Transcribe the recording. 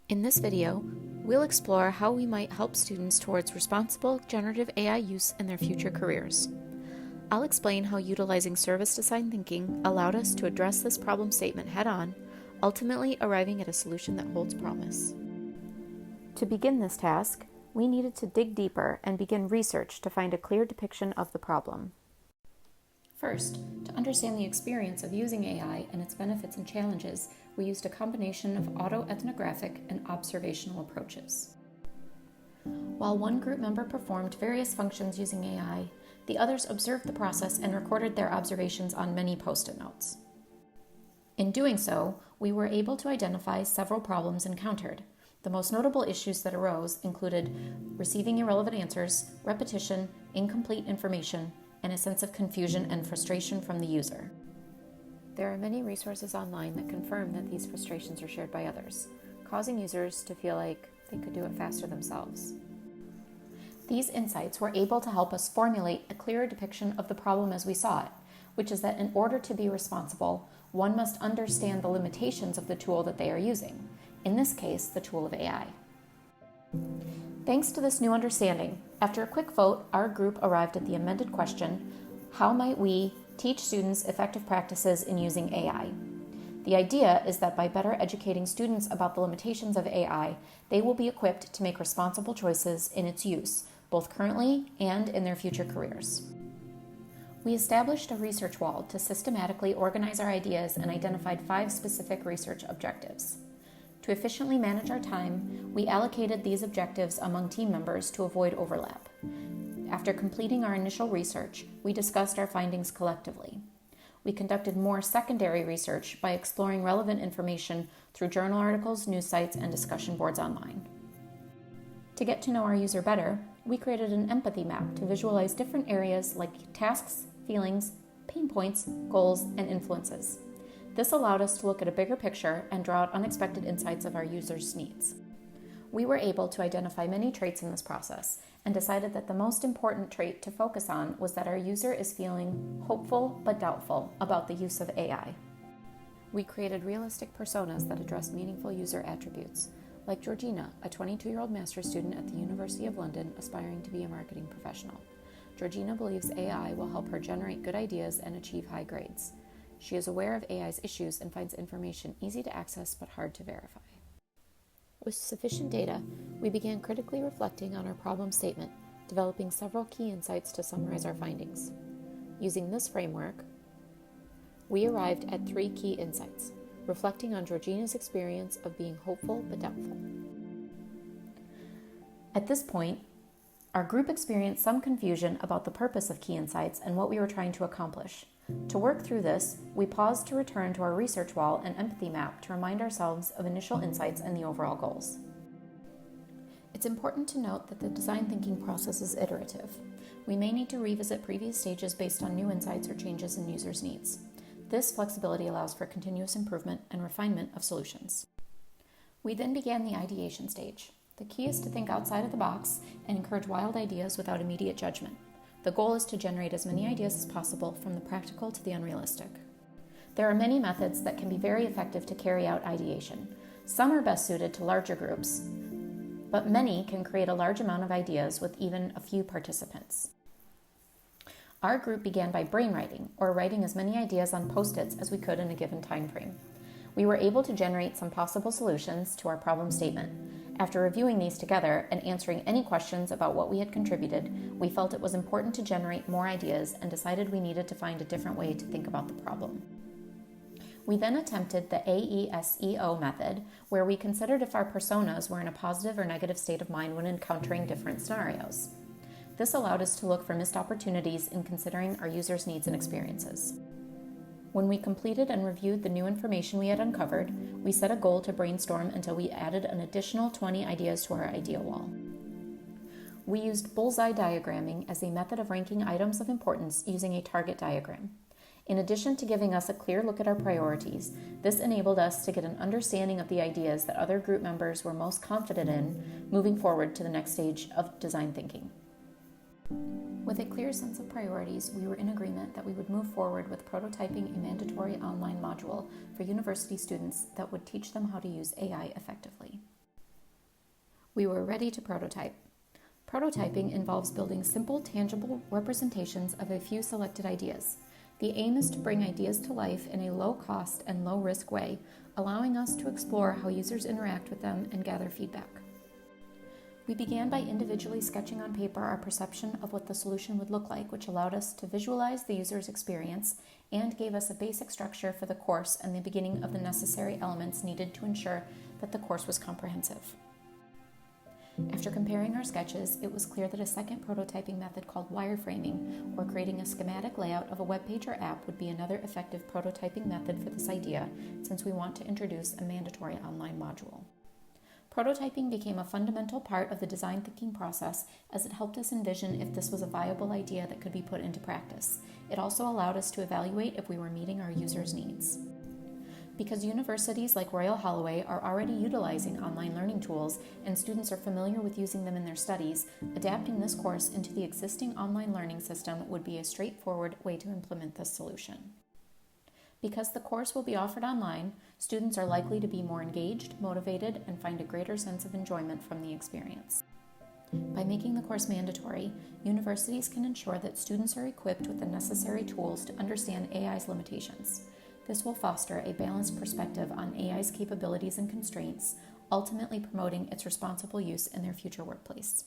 In this video, we'll explore how we might help students towards responsible generative AI use in their future careers. I'll explain how utilizing service design thinking allowed us to address this problem statement head-on, ultimately arriving at a solution that holds promise. To begin this task, we needed to dig deeper and begin research to find a clear depiction of the problem. First, to understand the experience of using AI and its benefits and challenges, we used a combination of autoethnographic and observational approaches. While one group member performed various functions using AI, the others observed the process and recorded their observations on many Post-it notes. In doing so, we were able to identify several problems encountered. The most notable issues that arose included receiving irrelevant answers, repetition, incomplete information, and a sense of confusion and frustration from the user. There are many resources online that confirm that these frustrations are shared by others, causing users to feel like they could do it faster themselves. These insights were able to help us formulate a clearer depiction of the problem as we saw it, which is that in order to be responsible, one must understand the limitations of the tool that they are using, in this case, the tool of AI. Thanks to this new understanding, after a quick vote, our group arrived at the amended question, how might we teach students effective practices in using AI? The idea is that by better educating students about the limitations of AI, they will be equipped to make responsible choices in its use, both currently and in their future careers. We established a research wall to systematically organize our ideas and identified 5 specific research objectives. To efficiently manage our time, we allocated these objectives among team members to avoid overlap. After completing our initial research, we discussed our findings collectively. We conducted more secondary research by exploring relevant information through journal articles, news sites, and discussion boards online. To get to know our user better, we created an empathy map to visualize different areas like tasks, feelings, pain points, goals, and influences. This allowed us to look at a bigger picture and draw out unexpected insights of our users' needs. We were able to identify many traits in this process and decided that the most important trait to focus on was that our user is feeling hopeful but doubtful about the use of AI. We created realistic personas that addressed meaningful user attributes, like Georgina, a 22-year-old master's student at the University of London aspiring to be a marketing professional. Georgina believes AI will help her generate good ideas and achieve high grades. She is aware of AI's issues and finds information easy to access but hard to verify. With sufficient data, we began critically reflecting on our problem statement, developing several key insights to summarize our findings. Using this framework, we arrived at 3 key insights, reflecting on Georgina's experience of being hopeful but doubtful. At this point, our group experienced some confusion about the purpose of key insights and what we were trying to accomplish. To work through this, we paused to return to our research wall and empathy map to remind ourselves of initial insights and the overall goals. It's important to note that the design thinking process is iterative. We may need to revisit previous stages based on new insights or changes in users' needs. This flexibility allows for continuous improvement and refinement of solutions. We then began the ideation stage. The key is to think outside of the box and encourage wild ideas without immediate judgment. The goal is to generate as many ideas as possible from the practical to the unrealistic. There are many methods that can be very effective to carry out ideation. Some are best suited to larger groups, but many can create a large amount of ideas with even a few participants. Our group began by brainwriting, or writing as many ideas on Post-its as we could in a given time frame. We were able to generate some possible solutions to our problem statement. After reviewing these together and answering any questions about what we had contributed, we felt it was important to generate more ideas and decided we needed to find a different way to think about the problem. We then attempted the AESEO method, where we considered if our personas were in a positive or negative state of mind when encountering different scenarios. This allowed us to look for missed opportunities in considering our users' needs and experiences. When we completed and reviewed the new information we had uncovered, we set a goal to brainstorm until we added an additional 20 ideas to our idea wall. We used bullseye diagramming as a method of ranking items of importance using a target diagram. In addition to giving us a clear look at our priorities, this enabled us to get an understanding of the ideas that other group members were most confident in moving forward to the next stage of design thinking. With a clear sense of priorities, we were in agreement that we would move forward with prototyping a mandatory online module for university students that would teach them how to use AI effectively. We were ready to prototype. Prototyping involves building simple, tangible representations of a few selected ideas. The aim is to bring ideas to life in a low-cost and low-risk way, allowing us to explore how users interact with them and gather feedback. We began by individually sketching on paper our perception of what the solution would look like, which allowed us to visualize the user's experience and gave us a basic structure for the course and the beginning of the necessary elements needed to ensure that the course was comprehensive. After comparing our sketches, it was clear that a second prototyping method called wireframing, or creating a schematic layout of a web page or app, would be another effective prototyping method for this idea, since we want to introduce a mandatory online module. Prototyping became a fundamental part of the design thinking process as it helped us envision if this was a viable idea that could be put into practice. It also allowed us to evaluate if we were meeting our users' needs. Because universities like Royal Holloway are already utilizing online learning tools and students are familiar with using them in their studies, adapting this course into the existing online learning system would be a straightforward way to implement this solution. Because the course will be offered online, students are likely to be more engaged, motivated, and find a greater sense of enjoyment from the experience. By making the course mandatory, universities can ensure that students are equipped with the necessary tools to understand AI's limitations. This will foster a balanced perspective on AI's capabilities and constraints, ultimately promoting its responsible use in their future workplace.